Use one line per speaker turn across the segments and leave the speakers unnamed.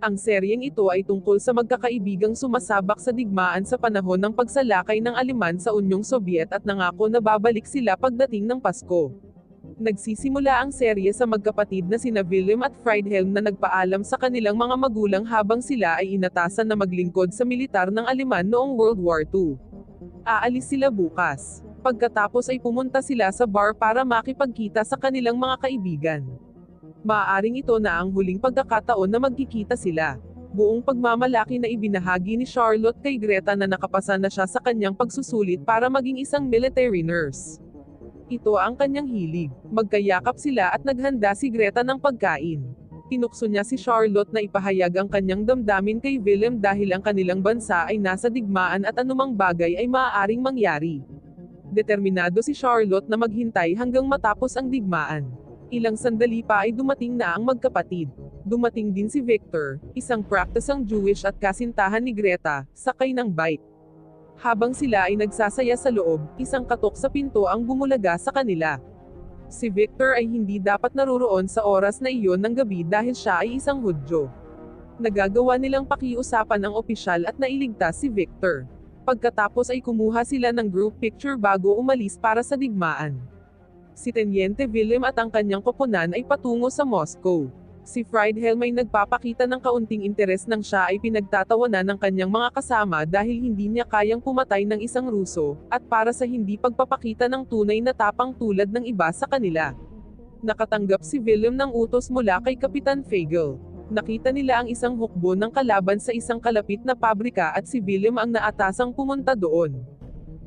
Ang seryeng ito ay tungkol sa magkakaibigang sumasabak sa digmaan sa panahon ng pagsalakay ng Aleman sa Unyong Sobyet at nangako na babalik sila pagdating ng Pasko. Nagsisimula ang serye sa magkapatid na sina William at Friedhelm na nagpaalam sa kanilang mga magulang habang sila ay inatasan na maglingkod sa militar ng Aleman noong World War II. Aalis sila bukas. Pagkatapos ay pumunta sila sa bar para makipagkita sa kanilang mga kaibigan. Maaaring ito na ang huling pagkakataon na magkikita sila. Buong pagmamalaki na ibinahagi ni Charlotte kay Greta na nakapasa na siya sa kanyang pagsusulit para maging isang military nurse. Ito ang kanyang hilig. Magkayakap sila at naghanda si Greta ng pagkain. Tinukso niya si Charlotte na ipahayag ang kanyang damdamin kay William dahil ang kanilang bansa ay nasa digmaan at anumang bagay ay maaaring mangyari. Determinado si Charlotte na maghintay hanggang matapos ang digmaan. Ilang sandali pa ay dumating na ang magkapatid. Dumating din si Victor, isang praktisang Jewish at kasintahan ni Greta, sakay ng bike. Habang sila ay nagsasaya sa loob, isang katok sa pinto ang bumulaga sa kanila. Si Victor ay hindi dapat naroroon sa oras na iyon ng gabi dahil siya ay isang Hudyo. Nagagawa nilang pakiusapan ang opisyal at nailigtas si Victor. Pagkatapos ay kumuha sila ng group picture bago umalis para sa digmaan. Si Teniente William at ang kanyang koponan ay patungo sa Moscow. Si Friedhelm ay nagpapakita ng kaunting interes nang siya ay pinagtatawanan ng kanyang mga kasama dahil hindi niya kayang pumatay ng isang Ruso, at para sa hindi pagpapakita ng tunay na tapang tulad ng iba sa kanila. Nakatanggap si William ng utos mula kay Kapitan Fagel. Nakita nila ang isang hukbo ng kalaban sa isang kalapit na pabrika at si William ang naatasang pumunta doon.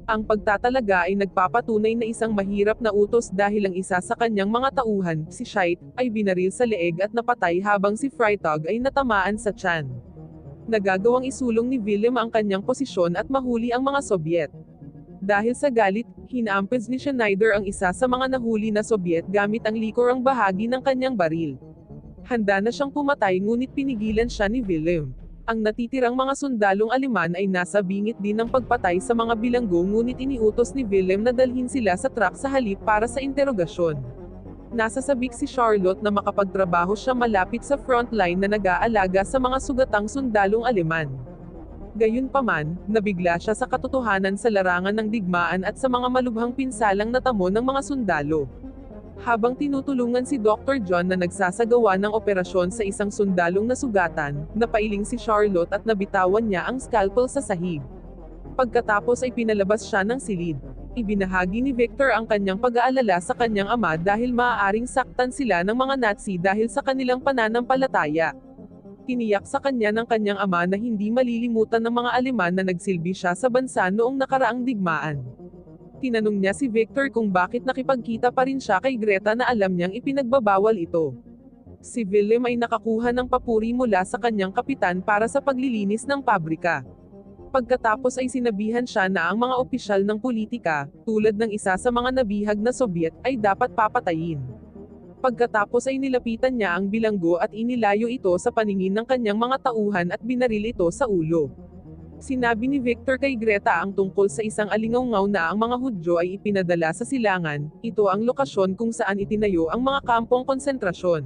Ang pagtatalaga ay nagpapatunay na isang mahirap na utos dahil ang isa sa kanyang mga tauhan, si Scheidt, ay binaril sa leeg at napatay habang si Freitag ay natamaan sa tiyan. Nagagawang isulong ni William ang kanyang posisyon at mahuli ang mga Sobyet. Dahil sa galit, hinaampes ni Schneider ang isa sa mga nahuli na Sobyet gamit ang likurang bahagi ng kanyang baril. Handa na siyang pumatay ngunit pinigilan siya ni William. Ang natitirang mga sundalong Aleman ay nasa bingit din ng pagpatay sa mga bilanggo ngunit iniutos ni William na dalhin sila sa truck sa halip para sa interogasyon. Nasasabik si Charlotte na makapagtrabaho siya malapit sa frontline na nag-aalaga sa mga sugatang sundalong Aleman. Gayunpaman, nabigla siya sa katotohanan sa larangan ng digmaan at sa mga malubhang pinsalang natamo ng mga sundalo. Habang tinutulungan si Dr. John na nagsasagawa ng operasyon sa isang sundalong nasugatan, napailing si Charlotte at nabitawan niya ang scalpel sa sahig. Pagkatapos ay pinalabas siya ng silid. Ibinahagi ni Victor ang kanyang pag-aalala sa kanyang ama dahil maaaring saktan sila ng mga Nazi dahil sa kanilang pananampalataya. Tiniyak sa kanya ng kanyang ama na hindi malilimutan ng mga Aleman na nagsilbi siya sa bansa noong nakaraang digmaan. Tinanong niya si Victor kung bakit nakipagkita pa rin siya kay Greta na alam niyang ipinagbabawal ito. Si William ay nakakuha ng papuri mula sa kanyang kapitan para sa paglilinis ng pabrika. Pagkatapos ay sinabihan siya na ang mga opisyal ng politika, tulad ng isa sa mga nabihag na Sobyet, ay dapat papatayin. Pagkatapos ay nilapitan niya ang bilanggo at inilayo ito sa paningin ng kanyang mga tauhan at binaril ito sa ulo. Sinabi ni Victor kay Greta ang tungkol sa isang alingawngaw na ang mga Hudyo ay ipinadala sa silangan, ito ang lokasyon kung saan itinayo ang mga kampong konsentrasyon.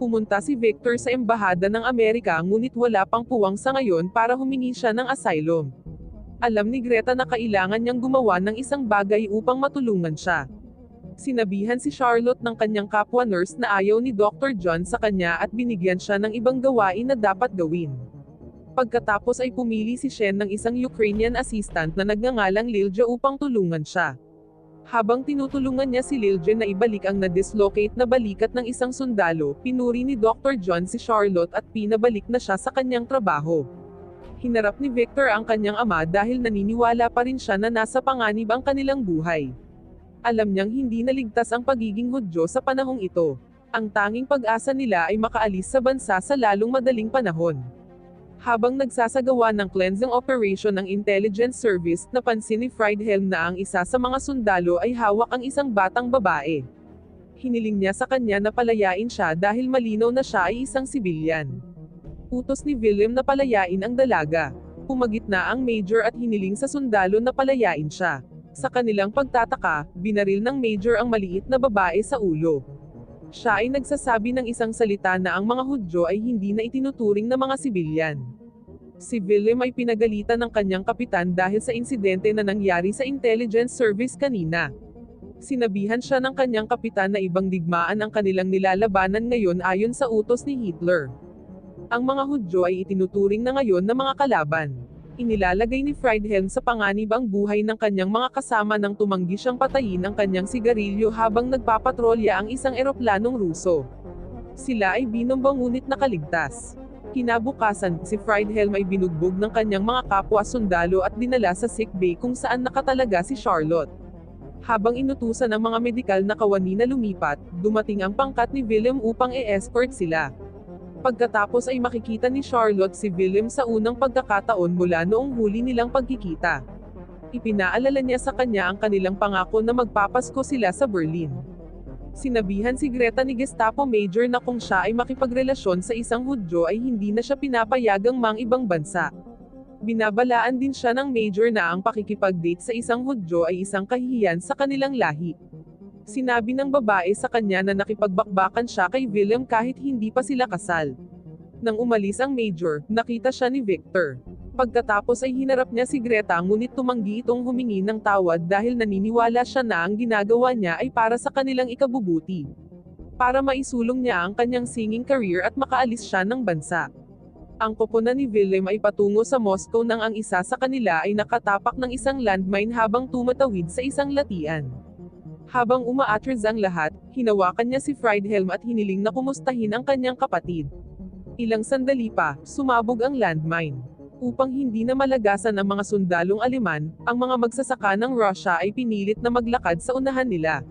Pumunta si Victor sa Embahada ng Amerika ngunit wala pang puwang sa ngayon para humingi siya ng asylum. Alam ni Greta na kailangan niyang gumawa ng isang bagay upang matulungan siya. Sinabihan si Charlotte ng kanyang kapwa nurse na ayaw ni Dr. John sa kanya at binigyan siya ng ibang gawain na dapat gawin. Pagkatapos ay pumili si Shen ng isang Ukrainian assistant na nagngangalang Lilja upang tulungan siya. Habang tinutulungan niya si Lilja na ibalik ang na-dislocate na balikat ng isang sundalo, pinuri ni Dr. John si Charlotte at pinabalik na siya sa kanyang trabaho. Hinarap ni Victor ang kanyang ama dahil naniniwala pa rin siya na nasa panganib ang kanilang buhay. Alam niyang hindi naligtas ang pagiging Hudyo sa panahong ito. Ang tanging pag-asa nila ay makaalis sa bansa sa lalong madaling panahon. Habang nagsasagawa ng cleansing operation ng intelligence service, napansin ni Friedhelm na ang isa sa mga sundalo ay hawak ang isang batang babae. Hiniling niya sa kanya na palayain siya dahil malinaw na siya ay isang sibilyan. Utos ni William na palayain ang dalaga. Pumagitna ang major at hiniling sa sundalo na palayain siya. Sa kanilang pagtataka, binaril ng major ang maliit na babae sa ulo. Siya ay nagsasabi ng isang salita na ang mga Hudyo ay hindi na itinuturing na mga sibilyan. Si Willem ay pinagalitan ng kanyang kapitan dahil sa insidente na nangyari sa intelligence service kanina. Sinabihan siya ng kanyang kapitan na ibang digmaan ang kanilang nilalabanan ngayon ayon sa utos ni Hitler. Ang mga Hudyo ay itinuturing na ngayon na mga kalaban. Inilalagay ni Friedhelm sa panganib ang buhay ng kanyang mga kasama nang tumanggi siyang patayin ang kanyang sigarilyo habang nagpapatrolya ang isang eroplanong Ruso. Sila ay binomba ngunit nakaligtas. Kinabukasan, si Friedhelm ay binugbog ng kanyang mga kapwa-sundalo at dinala sa sick bay kung saan nakatalaga si Charlotte. Habang inutusan ng mga medikal na kawani na lumipat, dumating ang pangkat ni Willem upang i-escort sila. Pagkatapos ay makikita ni Charlotte si Willem sa unang pagkakataon mula noong huli nilang pagkikita. Ipinaalala niya sa kanya ang kanilang pangako na magpapasko sila sa Berlin. Sinabihan si Greta ni Gestapo Major na kung siya ay makipagrelasyon sa isang Hudyo ay hindi na siya pinapayagang mang-ibang bansa. Binabalaan din siya ng Major na ang pakikipag-date sa isang Hudyo ay isang kahihiyan sa kanilang lahi. Sinabi ng babae sa kanya na nakipagbakbakan siya kay Willem kahit hindi pa sila kasal. Nang umalis ang Major, nakita siya ni Victor. Pagkatapos ay hinarap niya si Greta ngunit tumanggi itong humingi ng tawad dahil naniniwala siya na ang ginagawa niya ay para sa kanilang ikabubuti. Para maisulong niya ang kanyang singing career at makaalis siya ng bansa. Ang koponan ni Willem ay patungo sa Moscow nang ang isa sa kanila ay nakatapak ng isang landmine habang tumatawid sa isang latian. Habang umaatras ang lahat, hinawakan niya si Friedhelm at hiniling na kumustahin ang kanyang kapatid. Ilang sandali pa, sumabog ang landmine. Upang hindi na malagasan ang mga sundalong Aleman, ang mga magsasaka ng Russia ay pinilit na maglakad sa unahan nila.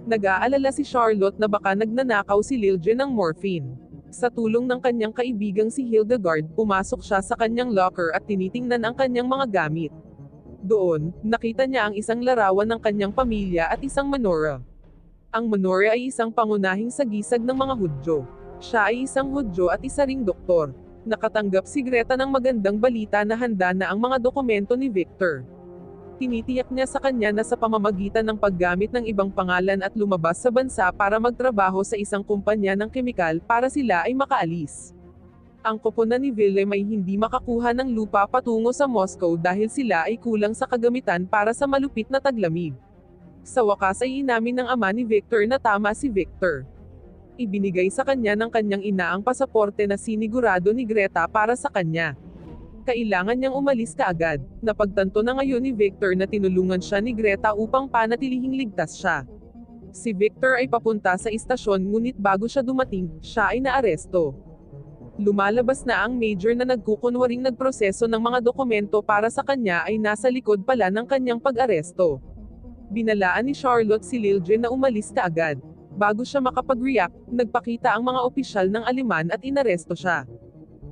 Nag-aalala si Charlotte na baka nagnanakaw si Lilje ng morphine. Sa tulong ng kanyang kaibigang si Hildegard, pumasok siya sa kanyang locker at tinitingnan ang kanyang mga gamit. Doon, nakita niya ang isang larawan ng kanyang pamilya at isang menorah. Ang menorah ay isang pangunahing sagisag ng mga Hudyo. Siya ay isang Hudyo at isa ring doktor. Nakatanggap si Greta ng magandang balita na handa na ang mga dokumento ni Victor. Tinitiyak niya sa kanya na sa pamamagitan ng paggamit ng ibang pangalan at lumabas sa bansa para magtrabaho sa isang kumpanya ng kemikal para sila ay makaalis. Ang koponan ni Willem ay hindi makakuha ng lupa patungo sa Moscow dahil sila ay kulang sa kagamitan para sa malupit na taglamig. Sa wakas ay inamin ng ama ni Victor na tama si Victor. Ibinigay sa kanya ng kanyang ina ang pasaporte na sinigurado ni Greta para sa kanya. Kailangan niyang umalis kaagad. Napagtanto na ngayon ni Victor na tinulungan siya ni Greta upang panatilihing ligtas siya. Si Victor ay papunta sa istasyon ngunit bago siya dumating, siya ay naaresto. Lumalabas na ang Major na nagkukunwaring nagproseso ng mga dokumento para sa kanya ay nasa likod pala ng kanyang pag-aresto. Binalaan ni Charlotte si Lilje na umalis kaagad. Bago siya makapag-react, nagpakita ang mga opisyal ng Aleman at inaresto siya.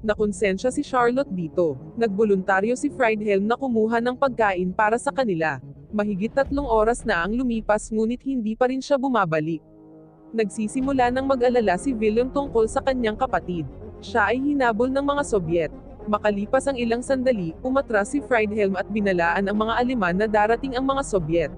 Nakonsensya si Charlotte dito. Nagboluntaryo si Friedhelm na kumuha ng pagkain para sa kanila. Mahigit 3 oras na ang lumipas ngunit hindi pa rin siya bumabalik. Nagsisimula ng mag-alala si Willem tungkol sa kanyang kapatid. Siya ay hinabol ng mga Sobyet. Makalipas ang ilang sandali, umatras si Friedhelm at binalaan ang mga Aleman na darating ang mga Sobyet.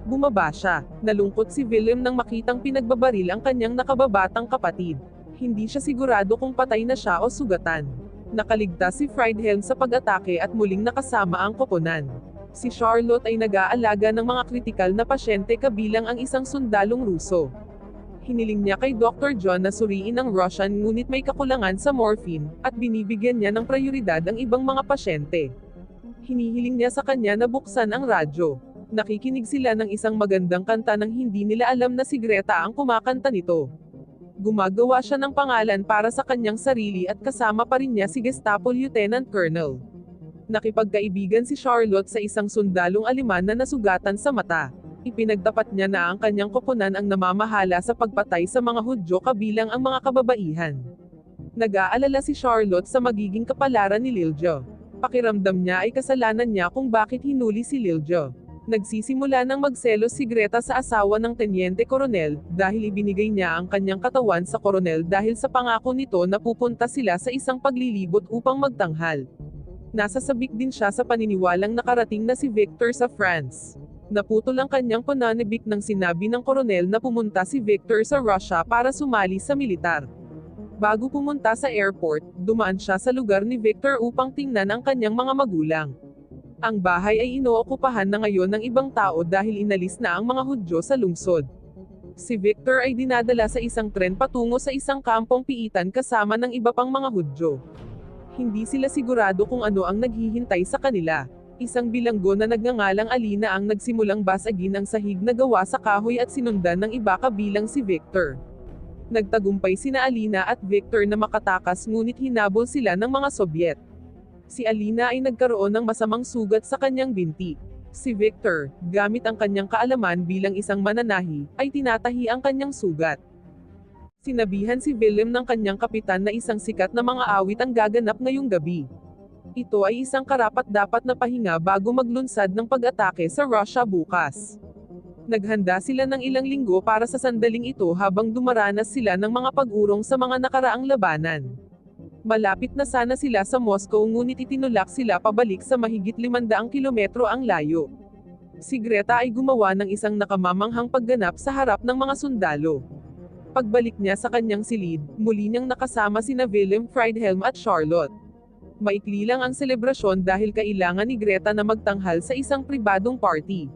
Bumaba siya. Nalungkot si Willem nang makitang pinagbabaril ang kanyang nakababatang kapatid. Hindi siya sigurado kung patay na siya o sugatan. Nakaligtas si Friedhelm sa pag-atake at muling nakasama ang koponan. Si Charlotte ay nag-aalaga ng mga kritikal na pasyente kabilang ang isang sundalong Ruso. Hiniling niya kay Dr. John na suriin ang Russian ngunit may kakulangan sa morphine, at binibigyan niya ng prioridad ang ibang mga pasyente. Hinihiling niya sa kanya na buksan ang radyo. Nakikinig sila ng isang magandang kanta nang hindi nila alam na si Greta ang kumakanta nito. Gumagawa siya ng pangalan para sa kanyang sarili at kasama pa rin niya si Gestapo Lieutenant Colonel. Nakipagkaibigan si Charlotte sa isang sundalong Aleman na nasugatan sa mata. Ipinagtapat niya na ang kanyang koponan ang namamahala sa pagpatay sa mga Hudyo kabilang ang mga kababaihan. Nag-aalala si Charlotte sa magiging kapalaran ni Lilje. Pakiramdam niya ay kasalanan niya kung bakit hinuli si Lilje. Nagsisimula ng magselos si Greta sa asawa ng Tenyente Koronel, dahil ibinigay niya ang kanyang katawan sa koronel dahil sa pangako nito na pupunta sila sa isang paglilibot upang magtanghal. Nasasabik din siya sa paniniwalang nakarating na si Victor sa France. Naputol ang kanyang pananibik nang sinabi ng koronel na pumunta si Victor sa Russia para sumali sa militar. Bago pumunta sa airport, dumaan siya sa lugar ni Victor upang tingnan ang kanyang mga magulang. Ang bahay ay inookupahan na ngayon ng ibang tao dahil inalis na ang mga Hudyo sa lungsod. Si Victor ay dinadala sa isang tren patungo sa isang kampong piitan kasama ng iba pang mga Hudyo. Hindi sila sigurado kung ano ang naghihintay sa kanila. Isang bilanggo na nagngangalang Alina ang nagsimulang basagin ang sahig na gawa sa kahoy at sinundan ng iba kabilang si Victor. Nagtagumpay sina Alina at Victor na makatakas ngunit hinabol sila ng mga Sobyet. Si Alina ay nagkaroon ng masamang sugat sa kanyang binti. Si Victor, gamit ang kanyang kaalaman bilang isang mananahi, ay tinatahi ang kanyang sugat. Sinabihan si Willem ng kanyang kapitan na isang sikat na mga awit ang gaganap ngayong gabi. Ito ay isang karapat-dapat na pahinga bago maglunsad ng pag-atake sa Russia bukas. Naghanda sila ng ilang linggo para sa sandaling ito habang dumaranas sila ng mga pag-urong sa mga nakaraang labanan. Malapit na sana sila sa Moscow ngunit itinulak sila pabalik sa mahigit 500 kilometro ang layo. Si Greta ay gumawa ng isang nakamamanghang pagganap sa harap ng mga sundalo. Pagbalik niya sa kanyang silid, muli niyang nakasama sina Willem, Friedhelm at Charlotte. Maikli lang ang selebrasyon dahil kailangan ni Greta na magtanghal sa isang pribadong party.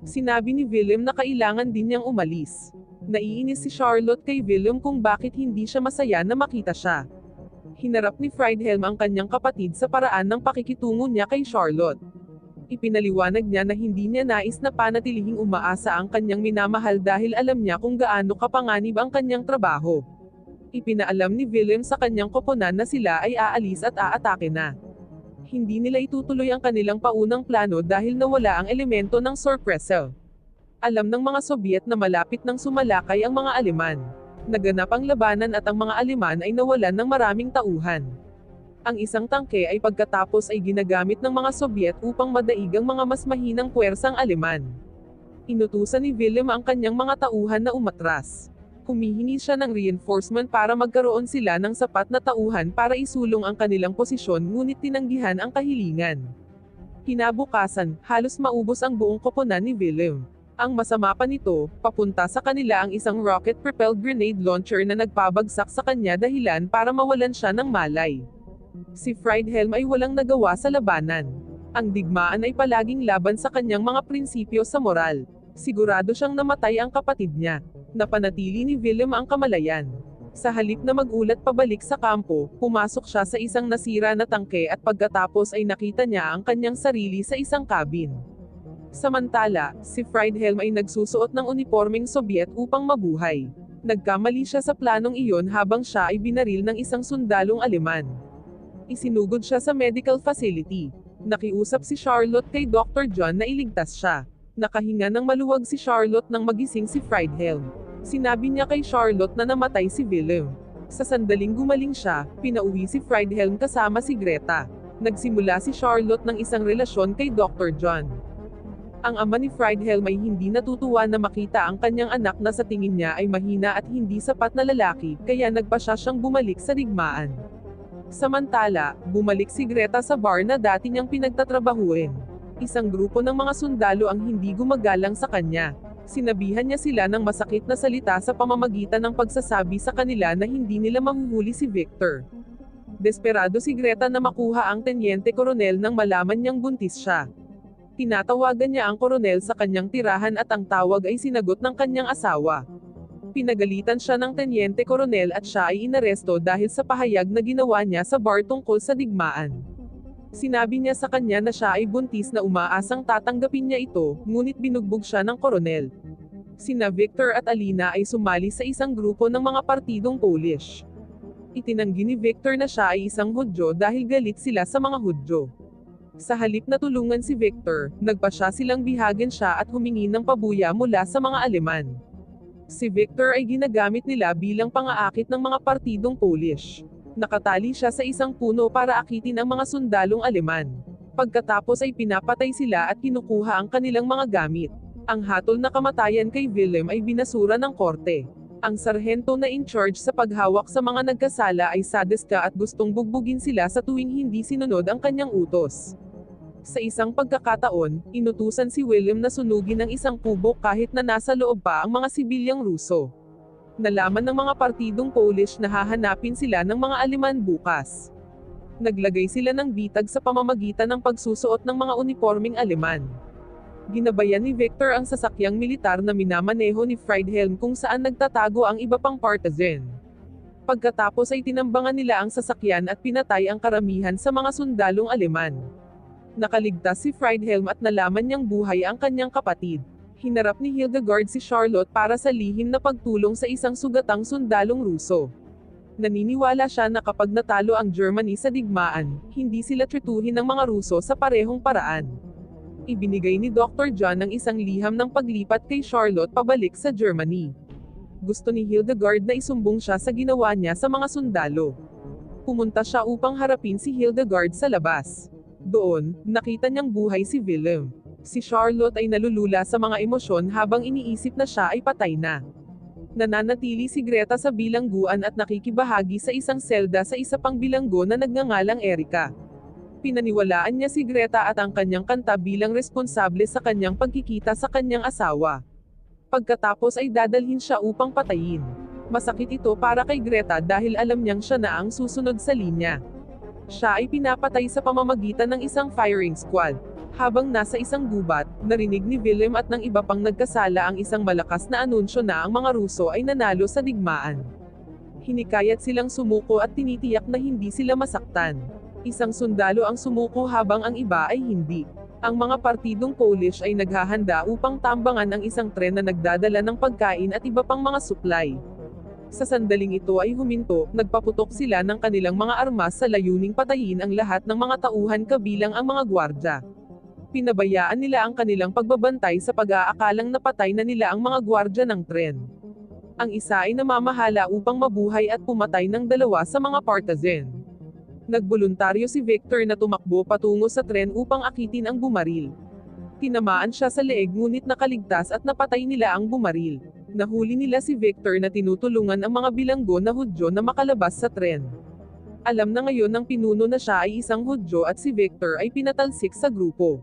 Sinabi ni Willem na kailangan din niyang umalis. Naiinis si Charlotte kay Willem kung bakit hindi siya masaya na makita siya. Hinarap ni Friedhelm ang kanyang kapatid sa paraan ng pakikitungo niya kay Charlotte. Ipinaliwanag niya na hindi niya nais na panatilihing umaasa ang kanyang minamahal dahil alam niya kung gaano kapanganib ang kanyang trabaho. Ipinaalam ni Willem sa kanyang koponan na sila ay aalis at aatake na. Hindi nila itutuloy ang kanilang paunang plano dahil nawala ang elemento ng sorpresa. Alam ng mga Sobyet na malapit nang sumalakay ang mga Aleman. Naganap ang labanan at ang mga Aleman ay nawalan ng maraming tauhan. Ang isang tangke ay pagkatapos ay ginagamit ng mga Sobyet upang madaig ang mga mas mahinang puwersang Aleman. Inutusan ni Willem ang kanyang mga tauhan na umatras. Humihingi siya ng reinforcement para magkaroon sila ng sapat na tauhan para isulong ang kanilang posisyon ngunit tinanggihan ang kahilingan. Kinabukasan, halos maubos ang buong koponan ni Willem. Ang masama pa nito, papunta sa kanila ang isang rocket-propelled grenade launcher na nagpabagsak sa kanya dahilan para mawalan siya ng malay. Si Friedhelm ay walang nagawa sa labanan. Ang digmaan ay palaging laban sa kanyang mga prinsipyo sa moral. Sigurado siyang namatay ang kapatid niya. Napanatili ni Willem ang kamalayan. Sa halip na magulat pabalik sa kampo, pumasok siya sa isang nasira na tangke at pagkatapos ay nakita niya ang kanyang sarili sa isang cabin. Samantala, si Friedhelm ay nagsusuot ng unipormeng Sobyet upang mabuhay. Nagkamali siya sa planong iyon habang siya ay binaril ng isang sundalong Aleman. Isinugod siya sa medical facility. Nakiusap si Charlotte kay Dr. John na iligtas siya. Nakahinga ng maluwag si Charlotte nang magising si Friedhelm. Sinabi niya kay Charlotte na namatay si Willem. Sa sandaling gumaling siya, pinauwi si Friedhelm kasama si Greta. Nagsimula si Charlotte ng isang relasyon kay Dr. John. Ang ama ni Friedhelm ay hindi natutuwa na makita ang kanyang anak na sa tingin niya ay mahina at hindi sapat na lalaki, kaya nagpasya siyang bumalik sa digmaan. Samantala, bumalik si Greta sa bar na dati niyang pinagtatrabahuin. Isang grupo ng mga sundalo ang hindi gumagalang sa kanya. Sinabihan niya sila ng masakit na salita sa pamamagitan ng pagsasabi sa kanila na hindi nila mahuhuli si Victor. Desperado si Greta na makuha ang tenyente koronel nang malaman niyang buntis siya. Tinatawagan niya ang koronel sa kanyang tirahan at ang tawag ay sinagot ng kanyang asawa. Pinagalitan siya ng tenyente koronel at siya ay inaresto dahil sa pahayag na ginawa niya sa bar tungkol sa digmaan. Sinabi niya sa kanya na siya ay buntis na umaasang tatanggapin niya ito, ngunit binugbog siya ng koronel. Sina Victor at Alina ay sumali sa isang grupo ng mga partidong Polish. Itinanggi ni Victor na siya ay isang Hudyo dahil galit sila sa mga Hudyo. Sa halip na tulungan si Victor, nagpasya silang bihagin siya at humingi ng pabuya mula sa mga Aleman. Si Victor ay ginagamit nila bilang pang-aakit ng mga partidong Polish. Nakatali siya sa isang puno para akitin ang mga sundalong Aleman. Pagkatapos ay pinapatay sila at kinukuha ang kanilang mga gamit. Ang hatol na kamatayan kay Willem ay binasura ng korte. Ang sarhento na in charge sa paghawak sa mga nagkasala ay sadista at gustong bugbugin sila sa tuwing hindi sinunod ang kanyang utos. Sa isang pagkakataon, inutusan si William na sunugin ang isang kubo kahit na nasa loob pa ang mga sibilyang Ruso. Nalaman ng mga partidong Polish na hahanapin sila ng mga Aleman bukas. Naglagay sila ng bitag sa pamamagitan ng pagsusuot ng mga unipormeng Aleman. Ginabayan ni Victor ang sasakyang militar na minamaneho ni Friedhelm kung saan nagtatago ang iba pang partisan. Pagkatapos ay tinambangan nila ang sasakyan at pinatay ang karamihan sa mga sundalong Aleman. Nakaligtas si Friedhelm at nalaman niyang buhay ang kanyang kapatid. Hinarap ni Hildegard si Charlotte para sa lihim na pagtulong sa isang sugatang sundalong Ruso. Naniniwala siya na kapag natalo ang Germany sa digmaan, hindi sila trituhin ng mga Ruso sa parehong paraan. Ibinigay ni Dr. John ang isang liham ng paglipat kay Charlotte pabalik sa Germany. Gusto ni Hildegard na isumbong siya sa ginawa niya sa mga sundalo. Pumunta siya upang harapin si Hildegard sa labas. Doon, nakita niyang buhay si Wilhelm. Si Charlotte ay nalulula sa mga emosyon habang iniisip na siya ay patay na. Nananatili si Greta sa bilangguan at nakikibahagi sa isang selda sa isa pang bilanggo na nagngangalang Erika. Pinaniwalaan niya si Greta at ang kanyang kanta bilang responsable sa kanyang pagkikita sa kanyang asawa. Pagkatapos ay dadalhin siya upang patayin. Masakit ito para kay Greta dahil alam niyang siya na ang susunod sa linya. Siya ay pinapatay sa pamamagitan ng isang firing squad. Habang nasa isang gubat, narinig ni Wilhelm at ng iba pang nagkasala ang isang malakas na anunsyo na ang mga Ruso ay nanalo sa digmaan. Hinikayat silang sumuko at tinitiyak na hindi sila masaktan. Isang sundalo ang sumuko habang ang iba ay hindi. Ang mga partidong Polish ay naghahanda upang tambangan ang isang tren na nagdadala ng pagkain at iba pang mga supply. Sa sandaling ito ay huminto, nagpaputok sila ng kanilang mga armas sa layuning patayin ang lahat ng mga tauhan kabilang ang mga gwardya. Pinabayaan nila ang kanilang pagbabantay sa pag-aakalang napatay na nila ang mga gwardya ng tren. Ang isa ay namamahala upang mabuhay at pumatay ng dalawa sa mga partisan. Nagboluntaryo si Victor na tumakbo patungo sa tren upang akitin ang bumaril. Tinamaan siya sa leeg ngunit nakaligtas at napatay nila ang bumaril. Nahuli nila si Victor na tinutulungan ang mga bilanggo na Hudyo na makalabas sa tren. Alam na ngayon ng pinuno na siya ay isang Hudyo at si Victor ay pinatalsik sa grupo.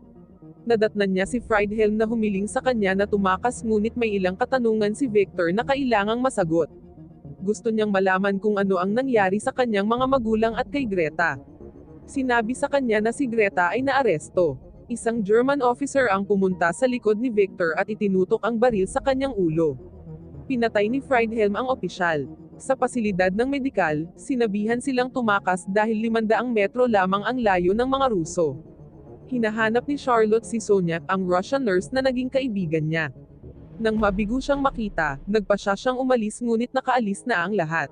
Nadatnan niya si Friedhelm na humiling sa kanya na tumakas ngunit may ilang katanungan si Victor na kailangang masagot. Gusto niyang malaman kung ano ang nangyari sa kanyang mga magulang at kay Greta. Sinabi sa kanya na si Greta ay naaresto. Isang German officer ang pumunta sa likod ni Victor at itinutok ang baril sa kanyang ulo. Pinatay ni Friedhelm ang opisyal. Sa pasilidad ng medikal, sinabihan silang tumakas dahil 500 metro lamang ang layo ng mga Ruso. Hinahanap ni Charlotte si Sonia, ang Russian nurse na naging kaibigan niya. Nang mabigo siyang makita, nagpasya siyang umalis ngunit nakaalis na ang lahat.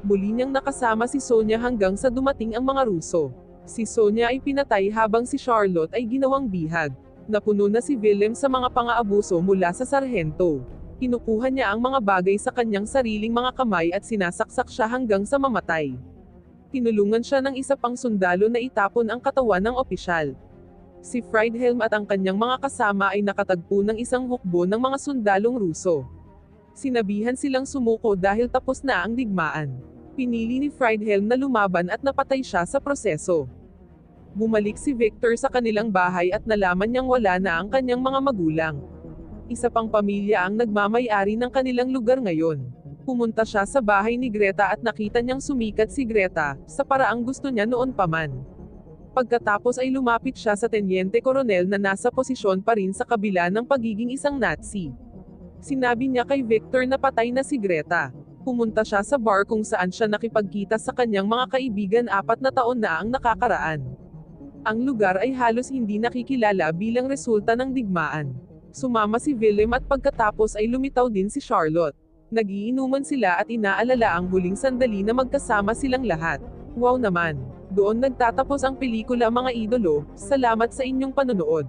Muli niyang nakasama si Sonia hanggang sa dumating ang mga Ruso. Si Sonia ay pinatay habang si Charlotte ay ginawang bihag. Napuno na si Wilhelm sa mga pang-aabuso mula sa sarhento. Kinukuha niya ang mga bagay sa kanyang sariling mga kamay at sinasaksak siya hanggang sa mamatay. Tinulungan siya ng isa pang sundalo na itapon ang katawan ng opisyal. Si Friedhelm at ang kanyang mga kasama ay nakatagpo ng isang hukbo ng mga sundalong Ruso. Sinabihan silang sumuko dahil tapos na ang digmaan. Pinili ni Friedhelm na lumaban at napatay siya sa proseso. Bumalik si Victor sa kanilang bahay at nalaman niyang wala na ang kanyang mga magulang. Isa pang pamilya ang nagmamay-ari ng kanilang lugar ngayon. Pumunta siya sa bahay ni Greta at nakita niyang sumikat si Greta, sa paraang gusto niya noon pa man. Pagkatapos ay lumapit siya sa tenyente koronel na nasa posisyon pa rin sa kabila ng pagiging isang Nazi. Sinabi niya kay Victor na patay na si Greta. Pumunta siya sa bar kung saan siya nakipagkita sa kanyang mga kaibigan 4 na taon na ang nakakaraan. Ang lugar ay halos hindi nakikilala bilang resulta ng digmaan. Sumama si Wilhelm at pagkatapos ay lumitaw din si Charlotte. Nagiinuman sila at inaalala ang huling sandali na magkasama silang lahat. Wow naman! Doon nagtatapos ang pelikula mga idolo, salamat sa inyong panonood.